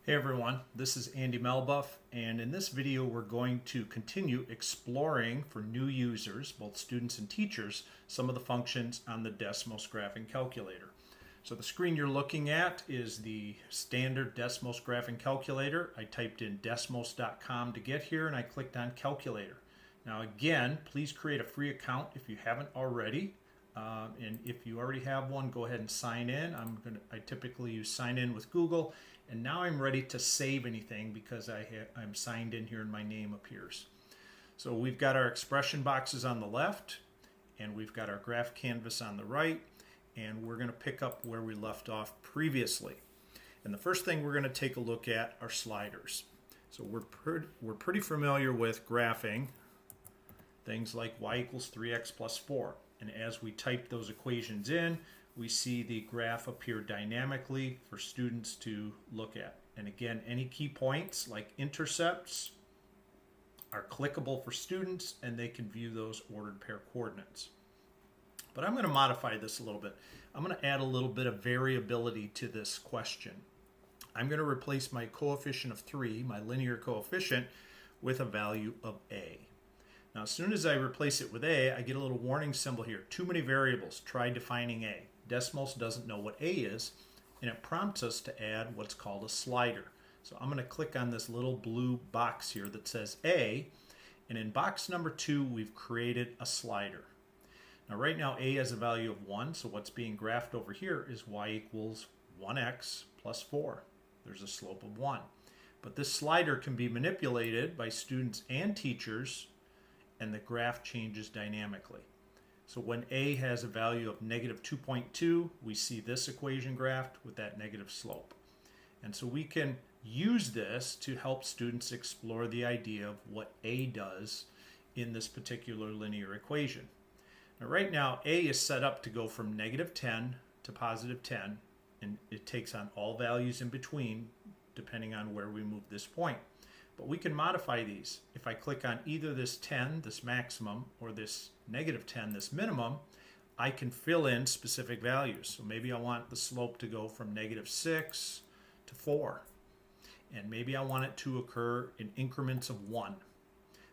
Hey everyone, this is Andy Melbuff, and in this video we're going to continue exploring for new users, both students and teachers, some of the functions on the Desmos Graphing Calculator. So the screen you're looking at is the standard Desmos Graphing Calculator. I typed in desmos.com to get here and I clicked on Calculator. Now again, please create a free account if you haven't already. And if you already have one, go ahead and sign in. I typically use sign in with Google. And now I'm ready to save anything because I'm signed in here and my name appears. So we've got our expression boxes on the left and we've got our graph canvas on the right, and we're going to pick up where we left off previously. And the first thing we're going to take a look at are sliders. So we're pretty familiar with graphing things like y equals 3x plus 4. And as we type those equations in, we see the graph appear dynamically for students to look at. And again, any key points like intercepts are clickable for students and they can view those ordered pair coordinates. But I'm going to modify this a little bit. I'm going to add a little bit of variability to this question. I'm going to replace my coefficient of 3, my linear coefficient, with a value of a. Now, as soon as I replace it with a, I get a little warning symbol here. Too many variables. Try defining a. Desmos doesn't know what a is, and it prompts us to add what's called a slider. So I'm going to click on this little blue box here that says a, and in box number 2, we've created a slider. Now, right now, a has a value of 1, so what's being graphed over here is y equals 1x plus 4. There's a slope of 1. But this slider can be manipulated by students and teachers, and the graph changes dynamically. So when a has a value of negative 2.2, we see this equation graphed with that negative slope. And so we can use this to help students explore the idea of what a does in this particular linear equation. Now right now, a is set up to go from negative 10 to positive 10, and it takes on all values in between depending on where we move this point. But we can modify these. If I click on either this 10, this maximum, or this negative 10, this minimum, I can fill in specific values. So maybe I want the slope to go from negative 6 to 4. And maybe I want it to occur in increments of 1.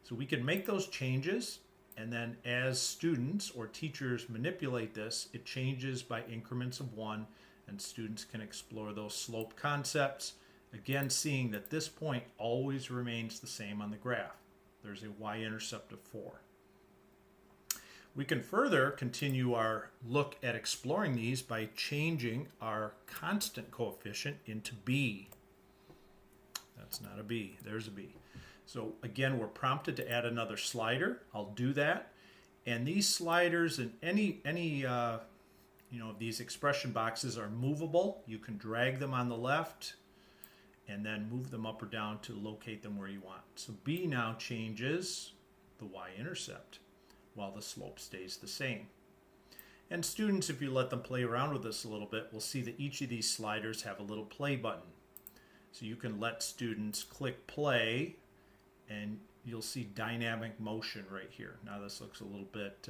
So we can make those changes, and then as students or teachers manipulate this, it changes by increments of 1, and students can explore those slope concepts. Again, seeing that this point always remains the same on the graph. There's a y-intercept of 4. We can further continue our look at exploring these by changing our constant coefficient into b. That's not a b, there's a b. So again, we're prompted to add another slider. I'll do that. And these sliders and any of these expression boxes are movable. You can drag them on the left and then move them up or down to locate them where you want. So b now changes the y-intercept while the slope stays the same. And students, if you let them play around with this a little bit, will see that each of these sliders have a little play button. So you can let students click play and you'll see dynamic motion right here. Now this looks a little bit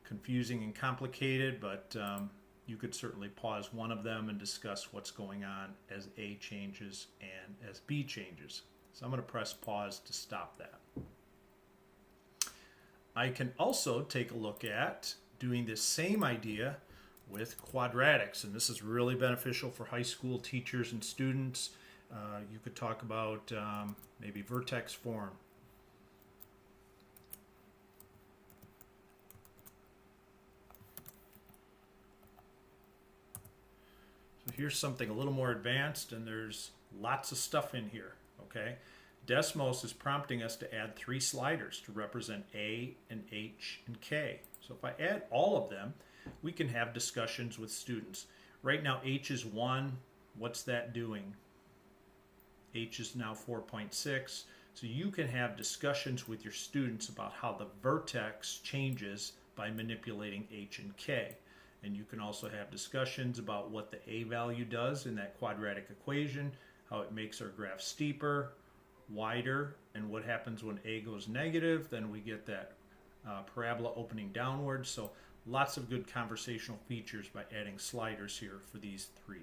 confusing and complicated, but you could certainly pause one of them and discuss what's going on as A changes and as B changes. So I'm going to press pause to stop that. I can also take a look at doing this same idea with quadratics, and this is really beneficial for high school teachers and students. You could talk about maybe vertex form. So here's something a little more advanced, and there's lots of stuff in here, okay? Desmos is prompting us to add 3 sliders to represent A and H and K. So if I add all of them, we can have discussions with students. Right now H is 1. What's that doing? H is now 4.6. So you can have discussions with your students about how the vertex changes by manipulating H and K. And you can also have discussions about what the A value does in that quadratic equation, how it makes our graph steeper, wider, and what happens when A goes negative. Then we get that parabola opening downwards. So lots of good conversational features by adding sliders here for these 3.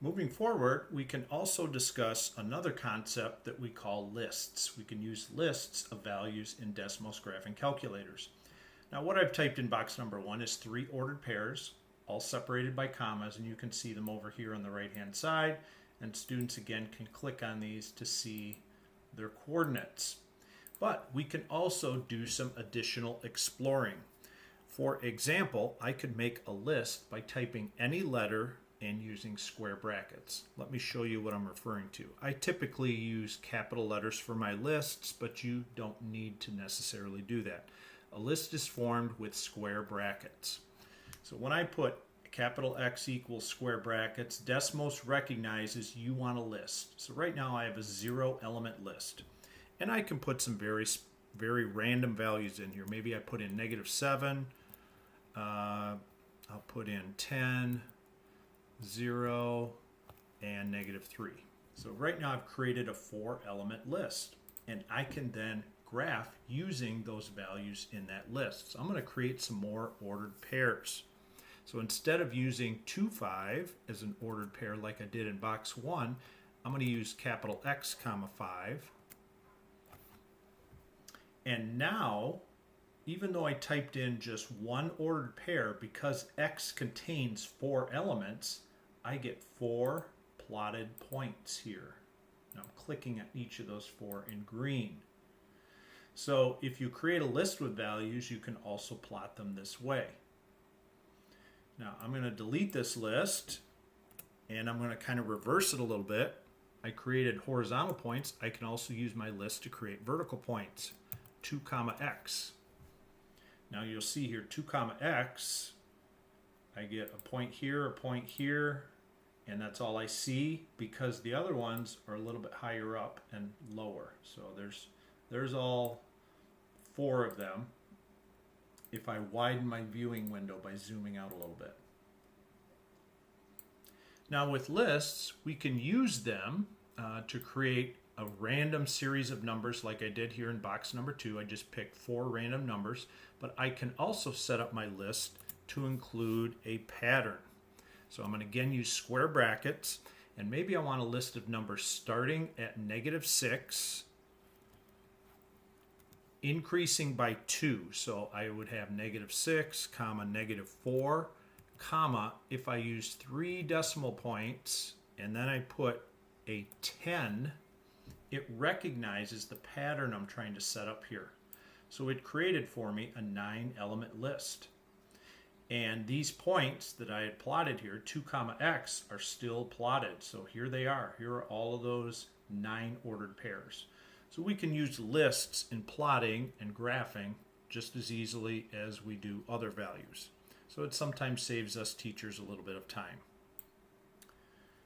Moving forward, we can also discuss another concept that we call lists. We can use lists of values in Desmos Graphing Calculators. Now what I've typed in box number 1 is 3 ordered pairs, all separated by commas, and you can see them over here on the right hand side, and students again can click on these to see their coordinates. But we can also do some additional exploring. For example, I could make a list by typing any letter and using square brackets. Let me show you what I'm referring to. I typically use capital letters for my lists, but you don't need to necessarily do that. A list is formed with square brackets. So when I put capital X equals square brackets, Desmos recognizes you want a list. So right now I have a 0 element list. And I can put some very random values in here. Maybe I put in -7, I'll put in 10, 0, and -3. So right now I've created a 4 element list, and I can then graph using those values in that list. So I'm going to create some more ordered pairs. So instead of using 2, 5 as an ordered pair like I did in box 1, I'm going to use capital X, comma 5. And now, even though I typed in just one ordered pair, because X contains 4 elements, I get 4 plotted points here. Now I'm clicking at each of those 4 in green. So if you create a list with values, you can also plot them this way. Now I'm going to delete this list, and I'm going to kind of reverse it a little bit. I created horizontal points. I can also use my list to create vertical points. 2, X. Now you'll see here 2, X, I get a point here, and that's all I see because the other ones are a little bit higher up and lower. So there's all 4 of them if I widen my viewing window by zooming out a little bit. Now with lists, we can use them to create a random series of numbers like I did here in box number 2. I just picked 4 random numbers, but I can also set up my list to include a pattern. So I'm going to again use square brackets, and maybe I want a list of numbers starting at -6, increasing by 2. So I would have -6, comma, -4, comma, if I use 3 decimal points and then I put a 10, it recognizes the pattern I'm trying to set up here. So it created for me a 9 element list. And these points that I had plotted here, 2, X, are still plotted. So here they are. Here are all of those 9 ordered pairs. So we can use lists in plotting and graphing just as easily as we do other values. So it sometimes saves us teachers a little bit of time.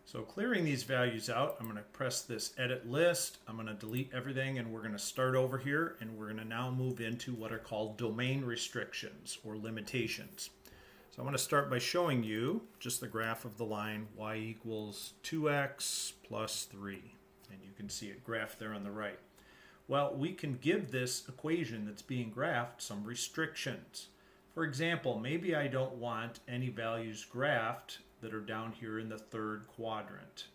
So clearing these values out, I'm going to press this edit list. I'm going to delete everything, and we're going to start over here, and we're going to now move into what are called domain restrictions or limitations. So I'm going to start by showing you just the graph of the line y equals 2x plus 3. And you can see it graphed there on the right. Well, we can give this equation that's being graphed some restrictions. For example, maybe I don't want any values graphed that are down here in the 3rd quadrant.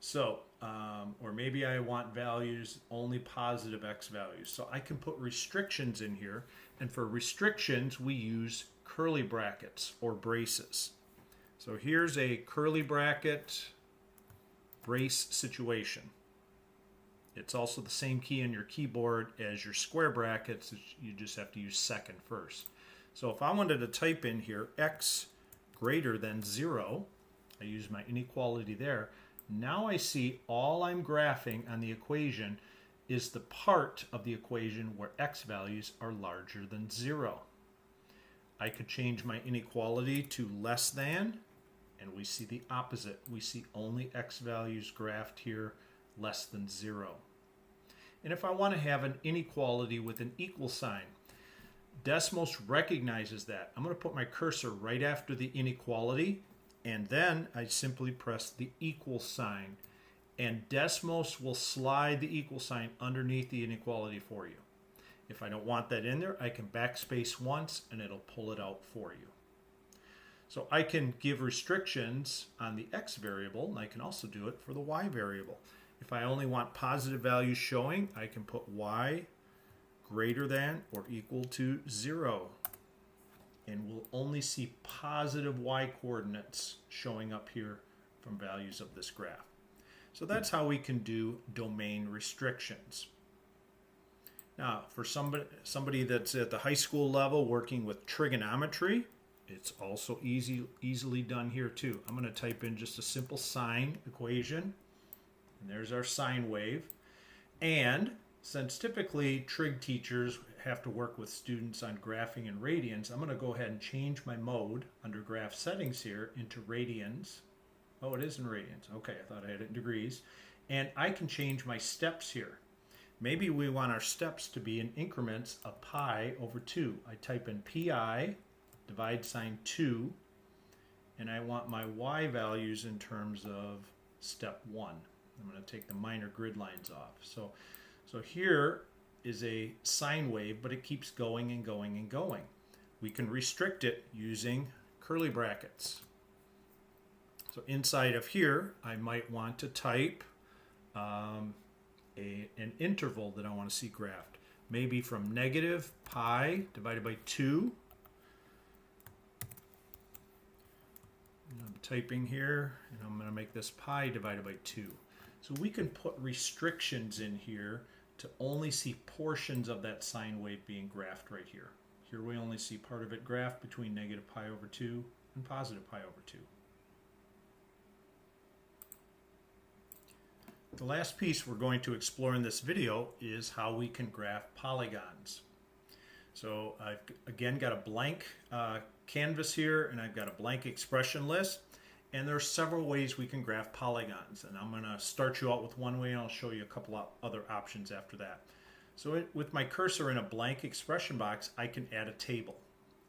So, or maybe I want values only positive x values. So I can put restrictions in here, and for restrictions we use curly brackets or braces. So here's a curly bracket brace situation. It's also the same key on your keyboard as your square brackets. You just have to use second first. So if I wanted to type in here x greater than 0, I use my inequality there. Now I see all I'm graphing on the equation is the part of the equation where x values are larger than 0. I could change my inequality to less than, and we see the opposite. We see only x values graphed here less than 0. And if I want to have an inequality with an equal sign, Desmos recognizes that. I'm going to put my cursor right after the inequality, and then I simply press the equal sign, and Desmos will slide the equal sign underneath the inequality for you. If I don't want that in there, I can backspace once and it'll pull it out for you. So I can give restrictions on the x variable, and I can also do it for the y variable. If I only want positive values showing, I can put y greater than or equal to 0. And we'll only see positive y coordinates showing up here from values of this graph. So that's how we can do domain restrictions. Now, for somebody that's at the high school level working with trigonometry, it's also easily done here too. I'm going to type in just a simple sine equation, and there's our sine wave. And since typically trig teachers have to work with students on graphing in radians, I'm going to go ahead and change my mode under graph settings here into radians. Oh, it is in radians. Okay, I thought I had it in degrees. And I can change my steps here. Maybe we want our steps to be in increments of pi over 2. I type in pi, divide sign 2, and I want my y values in terms of step 1. I'm going to take the minor grid lines off. So here is a sine wave, but it keeps going and going and going. We can restrict it using curly brackets. So inside of here, I might want to type an interval that I want to see graphed. Maybe from negative pi divided by 2. And I'm typing here, and I'm going to make this pi divided by 2. So we can put restrictions in here to only see portions of that sine wave being graphed right here. Here we only see part of it graphed between negative pi over 2 and positive pi over 2. The last piece we're going to explore in this video is how we can graph polygons. So I've again got a blank canvas here, and I've got a blank expression list, and there are several ways we can graph polygons, and I'm going to start you out with one way, and I'll show you a couple of other options after that. So with my cursor in a blank expression box, I can add a table,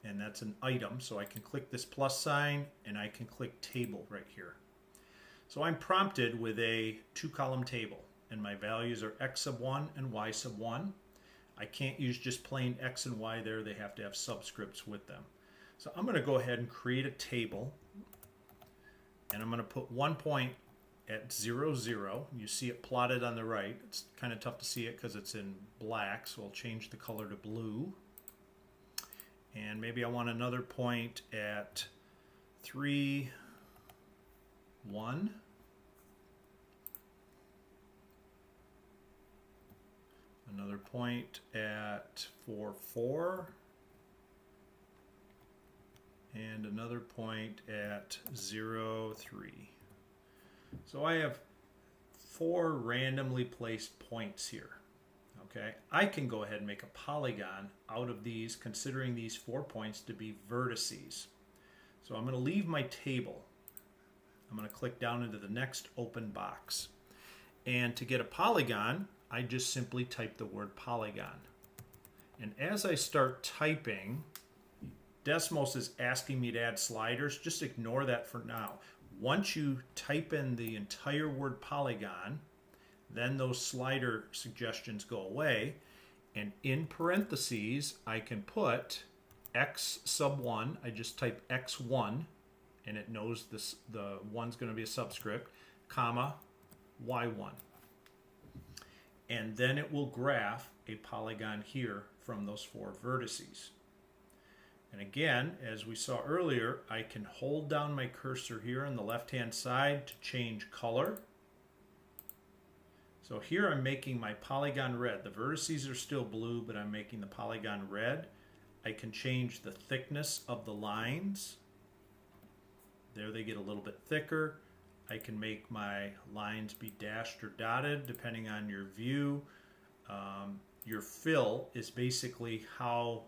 and that's an item, so I can click this plus sign and I can click table right here. So I'm prompted with a 2-column table, and my values are x sub 1 and y sub 1. I can't use just plain x and y there, they have to have subscripts with them. So I'm going to go ahead and create a table, and I'm going to put 1 point at 0, 0. You see it plotted on the right. It's kind of tough to see it because it's in black, so I'll change the color to blue. And maybe I want another point at 3, 1. Another point at 4, 4. And another point at 0, 3. So I have 4 randomly placed points here. Okay, I can go ahead and make a polygon out of these, considering these 4 points to be vertices. So I'm going to leave my table. I'm going to click down into the next open box. And to get a polygon, I just simply type the word polygon. And as I start typing, Desmos is asking me to add sliders. Just ignore that for now. Once you type in the entire word polygon, then those slider suggestions go away. And in parentheses, I can put x sub 1. I just type x1, and it knows this, the 1's going to be a subscript, comma, y1. And then it will graph a polygon here from those 4 vertices. And again, as we saw earlier, I can hold down my cursor here on the left-hand side to change color. So here I'm making my polygon red. The vertices are still blue, but I'm making the polygon red. I can change the thickness of the lines. There they get a little bit thicker. I can make my lines be dashed or dotted depending on your view. Your fill is basically how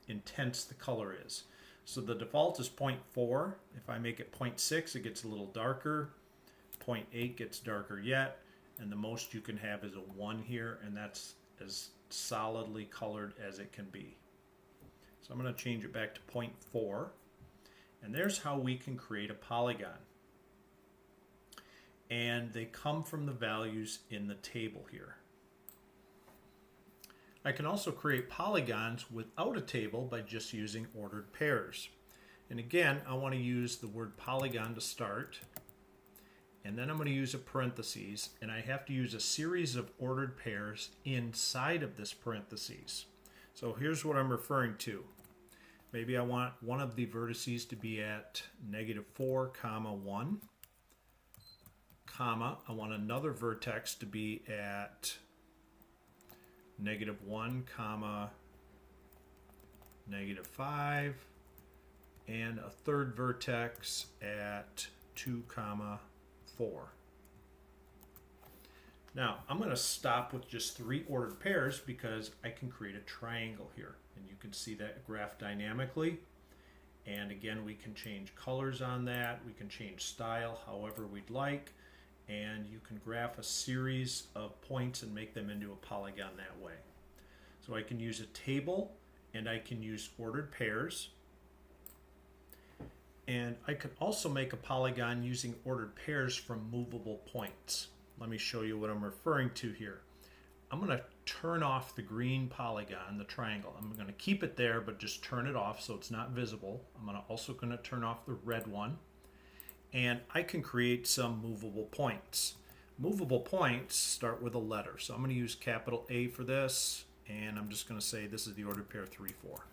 intense the color is. So the default is 0.4. If I make it 0.6, it gets a little darker. 0.8 gets darker yet. And the most you can have is a 1 here, and that's as solidly colored as it can be. So I'm going to change it back to 0.4. And there's how we can create a polygon. And they come from the values in the table here. I can also create polygons without a table by just using ordered pairs. And again, I want to use the word polygon to start. And then I'm going to use a parentheses, and I have to use a series of ordered pairs inside of this parentheses. So here's what I'm referring to. Maybe I want one of the vertices to be at -4, 1, comma, I want another vertex to be at -1, -5, and a third vertex at 2, 4. Now, I'm going to stop with just 3 ordered pairs because I can create a triangle here. And you can see that graph dynamically. And again, we can change colors on that. We can change style however we'd like. And you can graph a series of points and make them into a polygon that way. So I can use a table and I can use ordered pairs. And I could also make a polygon using ordered pairs from movable points. Let me show you what I'm referring to here. I'm going to turn off the green polygon, the triangle. I'm going to keep it there, but just turn it off so it's not visible. I'm also going to turn off the red one. And I can create some movable points. Movable points start with a letter. So I'm going to use capital A for this. And I'm just going to say this is the ordered pair 3, 4.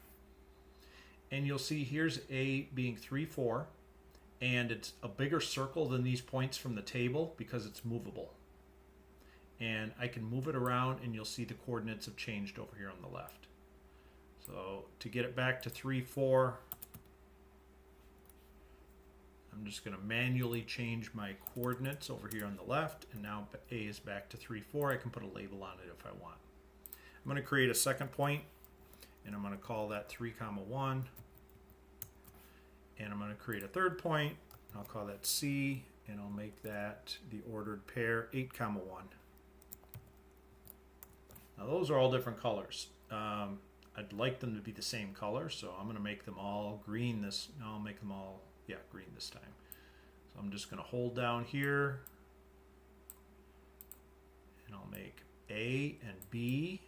And you'll see here's A being 3, 4. And it's a bigger circle than these points from the table because it's movable. And I can move it around and you'll see the coordinates have changed over here on the left. So to get it back to 3, 4, I'm just going to manually change my coordinates over here on the left. And now A is back to 3, 4. I can put a label on it if I want. I'm going to create a second point and I'm going to call that 3, 1. And I'm going to create a third point, and I'll call that C, and I'll make that the ordered pair 8, 1. Now those are all different colors. I'd like them to be the same color, so I'm going to make them all green this. No, I'll make them all, yeah, green this time. So I'm just going to hold down here, and I'll make A and B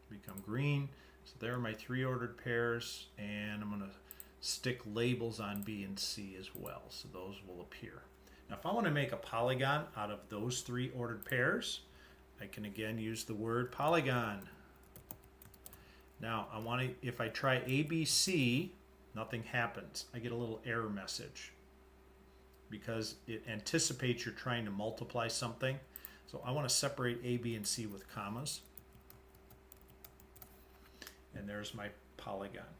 become green. So there are my 3 ordered pairs, and I'm going to stick labels on B and C as well, so those will appear. Now if I want to make a polygon out of those 3 ordered pairs, I can again use the word polygon. Now if I try ABC, nothing happens. I get a little error message because it anticipates you're trying to multiply something. So I want to separate A, B, and C with commas. And there's my polygon.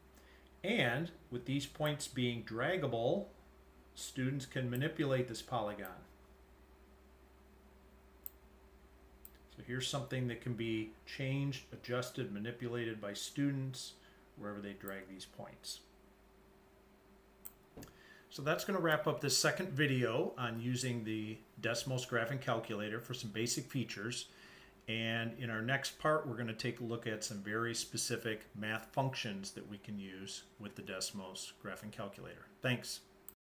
And with these points being draggable, students can manipulate this polygon. So here's something that can be changed, adjusted, manipulated by students wherever they drag these points. So that's going to wrap up this second video on using the Desmos Graphing Calculator for some basic features. And in our next part, we're going to take a look at some very specific math functions that we can use with the Desmos Graphing Calculator. Thanks.